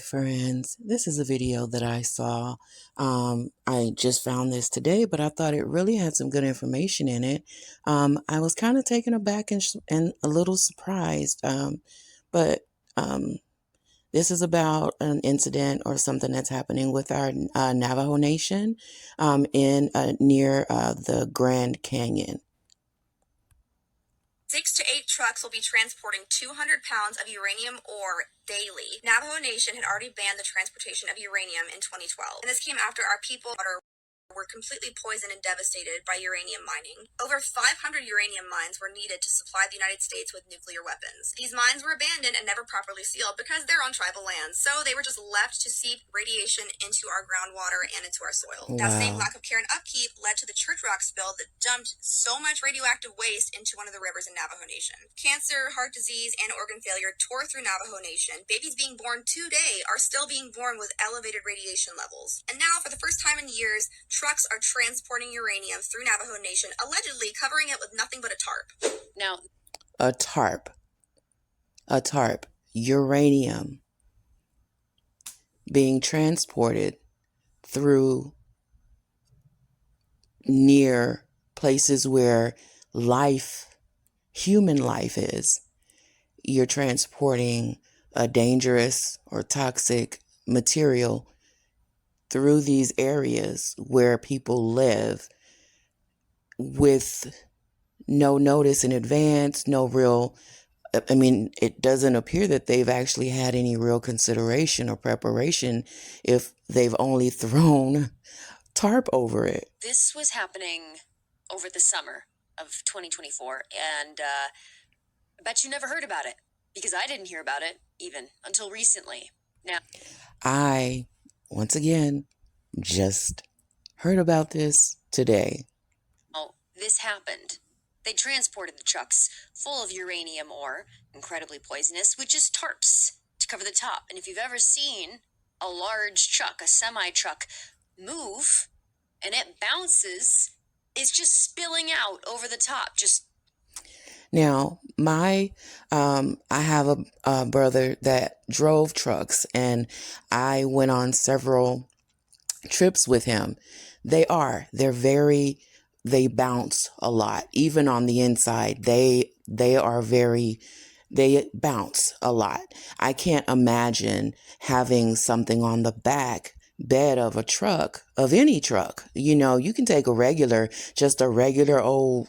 friends. This is a video that I saw. I just found this today, but I thought it really had some good information in it. I was kind of taken aback and a little surprised. But um, this is about an incident or something that's happening with our Navajo Nation in near the Grand Canyon. 6 to 8 trucks will be transporting 200 pounds of uranium ore daily. Navajo Nation had already banned the transportation of uranium in 2012, and this came after our people were completely poisoned and devastated by uranium mining. Over 500 uranium mines were needed to supply the United States with nuclear weapons. These mines were abandoned and never properly sealed because they're on tribal lands, so they were just left to seep radiation into our groundwater and into our soil. Wow. That same lack of care and upkeep led to the church rock spill that dumped so much radioactive waste into one of the rivers in Navajo Nation. Cancer, heart disease, and organ failure tore through Navajo Nation. Babies being born today are still being born with elevated radiation levels. And now, for the first time in years, trucks are transporting uranium through Navajo Nation, allegedly covering it with nothing but a tarp. Now, a tarp, uranium being transported through near places where human life is. You're transporting a dangerous or toxic material through these areas where people live with no notice in advance, it doesn't appear that they've actually had any real consideration or preparation if they've only thrown tarp over it. This was happening over the summer of 2024, and I bet you never heard about it, because I didn't hear about it even until recently. Now, I, once again, just heard about this today. Oh, this happened. They transported the trucks full of uranium ore, incredibly poisonous, with just tarps to cover the top. And if you've ever seen a large truck, a semi-truck, move and it bounces, it's just spilling out over the top. Now, I have a brother that drove trucks, and I went on several trips with him. They bounce a lot. Even on the inside, they bounce a lot. I can't imagine having something on the back bed of a truck, of any truck. You can take a regular old,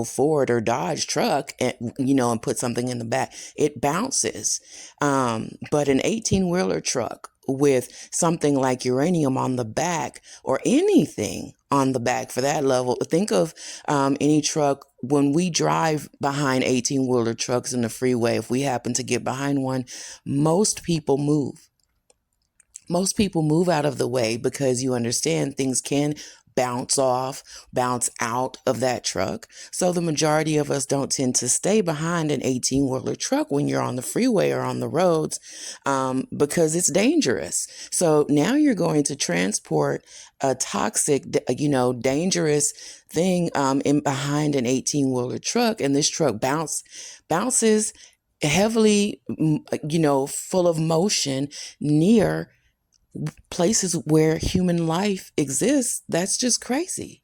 Ford or Dodge truck and put something in the back. It bounces. But an 18-wheeler truck with something like uranium on the back, or anything on the back for that level. Think of any truck. When we drive behind 18-wheeler trucks in the freeway, if we happen to get behind one, most people move. Most people move out of the way, because you understand things can bounce out of that truck. So the majority of us don't tend to stay behind an 18-wheeler truck when you're on the freeway or on the roads, because it's dangerous. So now you're going to transport a toxic, dangerous thing in behind an 18-wheeler truck, and this truck bounces heavily, full of motion near places where human life exists. That's just crazy.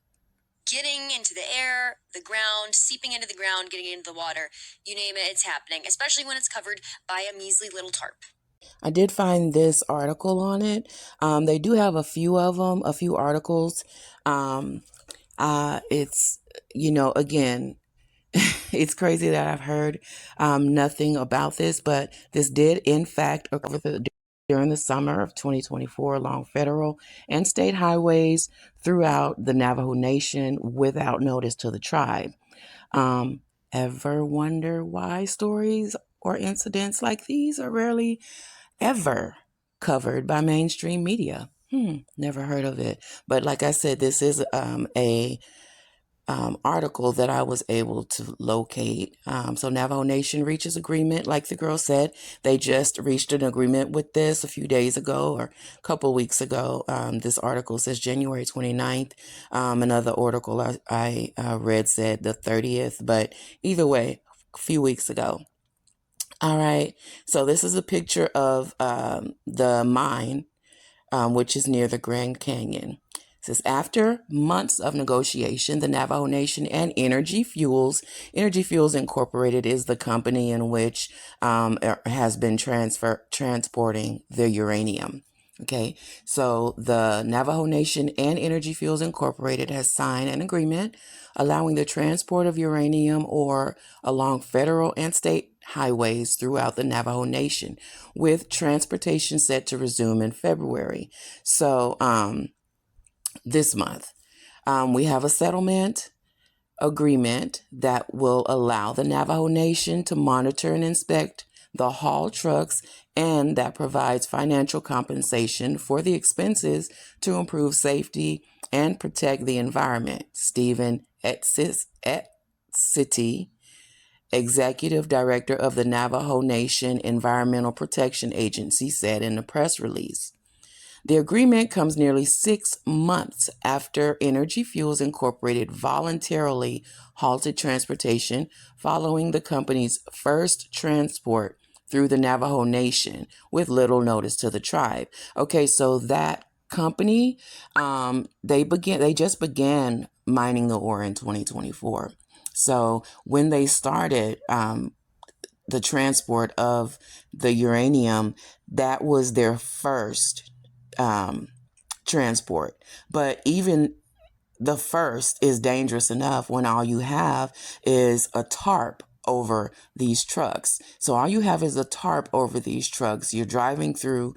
Getting into the air, the ground, seeping into the ground, getting into the water, you name it, it's happening, especially when it's covered by a measly little tarp. I did find this article on it. They do have a few articles. It's, again, it's crazy that I've heard nothing about this, but this did, in fact, occur during the summer of 2024 along federal and state highways throughout the Navajo Nation without notice to the tribe. Ever wonder why stories or incidents like these are rarely ever covered by mainstream media? Never heard of it. But like I said, this is a article that I was able to locate. So Navajo Nation reaches agreement, like the girl said. They just reached an agreement with this a few days ago or a couple weeks ago. This article says January 29th. Another article I read said the 30th, but either way, a few weeks ago. All right. So this is a picture of the mine, which is near the Grand Canyon. It says, after months of negotiation, the Navajo Nation and Energy Fuels Incorporated is the company in which has been transporting the uranium. Okay, so the Navajo Nation and Energy Fuels Incorporated has signed an agreement allowing the transport of uranium ore along federal and state highways throughout the Navajo Nation, with transportation set to resume in February. So, this month, we have a settlement agreement that will allow the Navajo Nation to monitor and inspect the haul trucks, and that provides financial compensation for the expenses to improve safety and protect the environment. Stephen City, Executive Director of the Navajo Nation Environmental Protection Agency, said in the press release. The agreement comes nearly 6 months after Energy Fuels Incorporated voluntarily halted transportation following the company's first transport through the Navajo Nation with little notice to the tribe. Okay, so that company, they just began mining the ore in 2024. So when they started the transport of the uranium, that was their first um, transport. But even the first is dangerous enough when all you have is a tarp over these trucks. So all you have is a tarp over these trucks. You're driving through,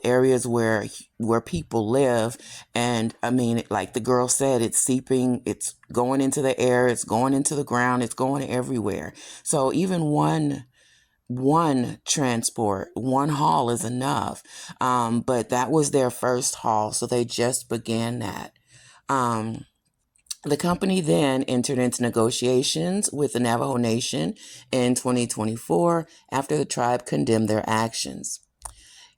areas where people live, and I mean, like the girl said, it's seeping, it's going into the air, it's going into the ground, it's going everywhere. So even one transport, one haul is enough. But that was their first haul, so they just began that. Um, the company then entered into negotiations with the Navajo Nation in 2024 after the tribe condemned their actions.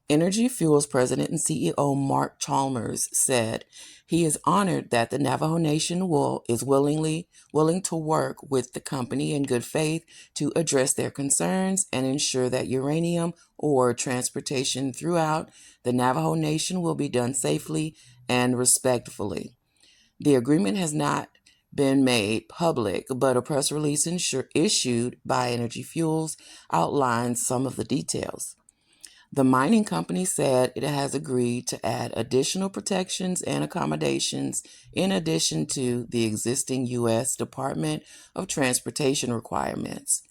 Energy Fuels President and CEO Mark Chalmers said he is honored that the Navajo Nation is willing to work with the company in good faith to address their concerns and ensure that uranium ore transportation throughout the Navajo Nation will be done safely and respectfully. The agreement has not been made public, but a press release issued by Energy Fuels outlines some of the details. The mining company said it has agreed to add additional protections and accommodations in addition to the existing U.S. Department of Transportation requirements,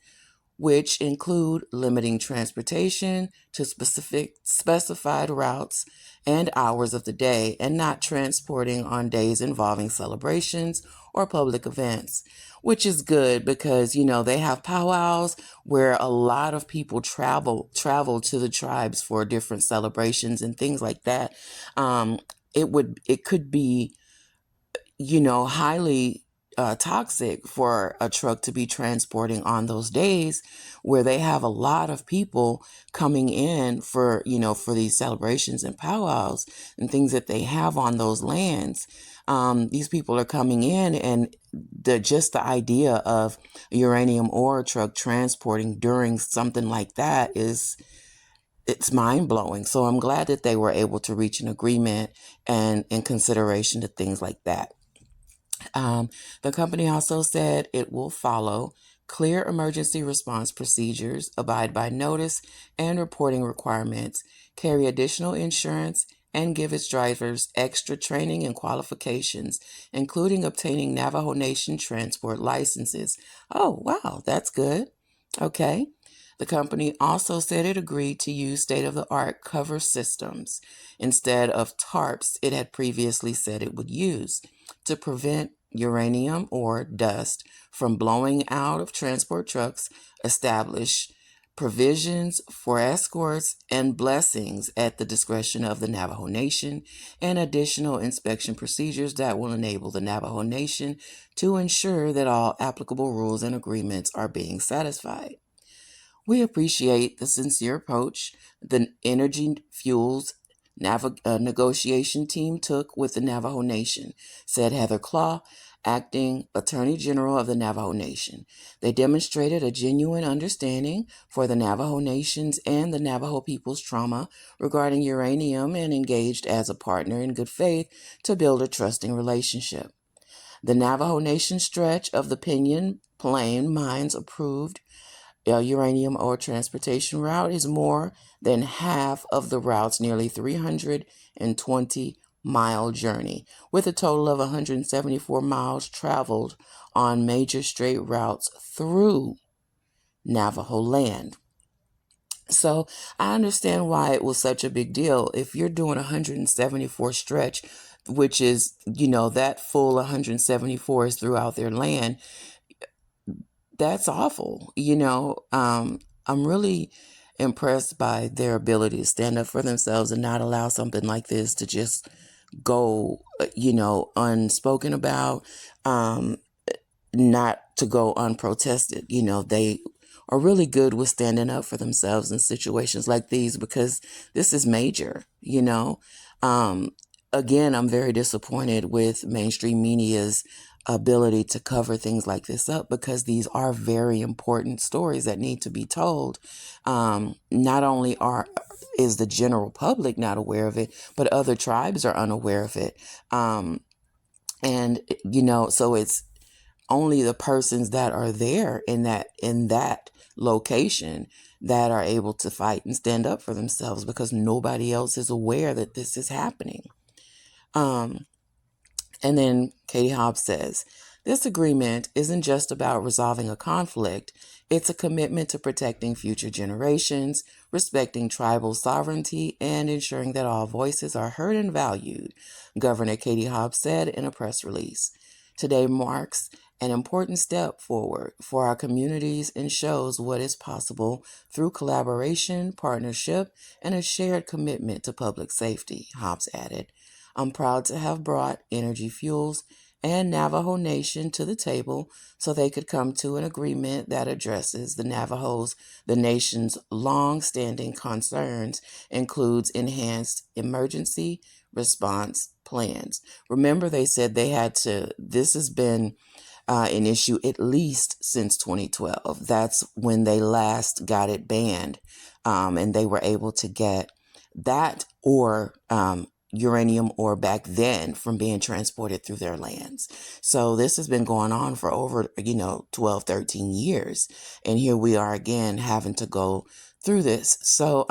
which include limiting transportation to specified routes and hours of the day, and not transporting on days involving celebrations or public events, which is good because, they have powwows where a lot of people travel to the tribes for different celebrations and things like that. It could be, highly toxic for a truck to be transporting on those days where they have a lot of people coming in for these celebrations and powwows and things that they have on those lands. These people are coming in, and just the idea of a uranium ore truck transporting during something like that it's mind blowing. So I'm glad that they were able to reach an agreement and in consideration to things like that. The company also said it will follow clear emergency response procedures, abide by notice and reporting requirements, carry additional insurance, and give its drivers extra training and qualifications, including obtaining Navajo Nation transport licenses. Oh, wow, that's good. Okay. The company also said it agreed to use state-of-the-art cover systems instead of tarps it had previously said it would use to prevent uranium or dust from blowing out of transport trucks, establish provisions for escorts and blessings at the discretion of the Navajo Nation, and additional inspection procedures that will enable the Navajo Nation to ensure that all applicable rules and agreements are being satisfied. We appreciate the sincere approach the Energy Fuels negotiation team took with the Navajo Nation, said Heather Claw, acting Attorney General of the Navajo Nation. They demonstrated a genuine understanding for the Navajo Nations and the Navajo people's trauma regarding uranium and engaged as a partner in good faith to build a trusting relationship. The Navajo Nation stretch of the Pinyon Plain Mines approved uranium ore transportation route is more than half of the route's nearly 320-mile journey, with a total of 174 miles traveled on major straight routes through Navajo land. So I understand why it was such a big deal. If you're doing 174 stretch, which is, that full 174 is throughout their land, that's awful. I'm really impressed by their ability to stand up for themselves and not allow something like this to just go, unspoken about, not to go unprotested. They are really good with standing up for themselves in situations like these because this is major, Again, I'm very disappointed with mainstream media's ability to cover things like this up because these are very important stories that need to be told. Not only is the general public not aware of it, but other tribes are unaware of it. So it's only the persons that are there in that location that are able to fight and stand up for themselves because nobody else is aware that this is happening. And then Katie Hobbs says, this agreement isn't just about resolving a conflict. It's a commitment to protecting future generations, respecting tribal sovereignty, and ensuring that all voices are heard and valued, Governor Katie Hobbs said in a press release. Today marks an important step forward for our communities and shows what is possible through collaboration, partnership, and a shared commitment to public safety, Hobbs added. I'm proud to have brought Energy Fuels and Navajo Nation to the table so they could come to an agreement that addresses the nation's long-standing concerns, includes enhanced emergency response plans. Remember, they said this has been an issue at least since 2012. That's when they last got it banned, and they were able to get that or uranium ore back then from being transported through their lands. So this has been going on for over, 12, 13 years. And here we are again having to go through this. So,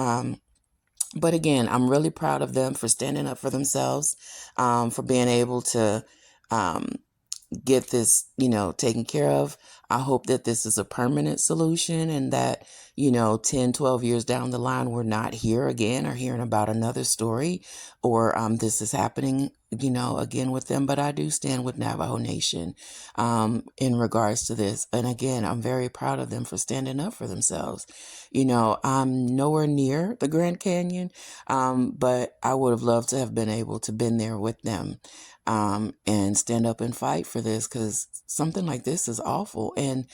but again, I'm really proud of them for standing up for themselves, for being able to get this, taken care of. I hope that this is a permanent solution and that, 10, 12 years down the line, we're not here again or hearing about another story or this is happening, again with them. But I do stand with Navajo Nation in regards to this. And again, I'm very proud of them for standing up for themselves. I'm nowhere near the Grand Canyon, but I would have loved to have been able to been there with them and stand up and fight for this because something like this is awful. And,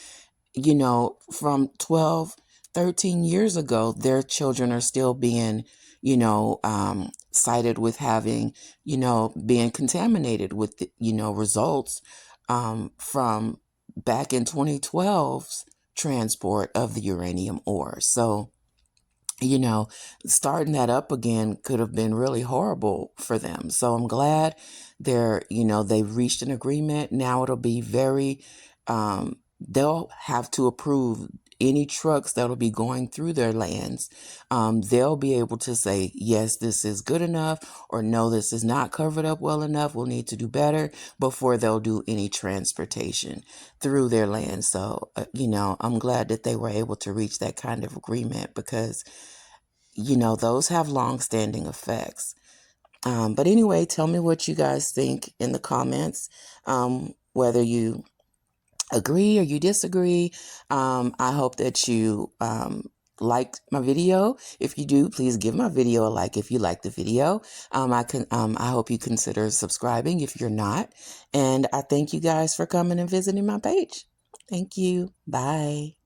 from 12, 13 years ago, their children are still being, cited with having, being contaminated with, results from back in 2012's transport of the uranium ore. So, starting that up again could have been really horrible for them. So I'm glad they've reached an agreement. Now it'll be they'll have to approve any trucks that'll be going through their lands. They'll be able to say, yes, this is good enough, or no, this is not covered up well enough. We'll need to do better before they'll do any transportation through their land. So, I'm glad that they were able to reach that kind of agreement because, those have long-standing effects. But anyway, tell me what you guys think in the comments, whether you agree or you disagree. I hope that you liked my video. If you do, please give my video a like if you like the video. I hope you consider subscribing if you're not. And I thank you guys for coming and visiting my page. Thank you. Bye.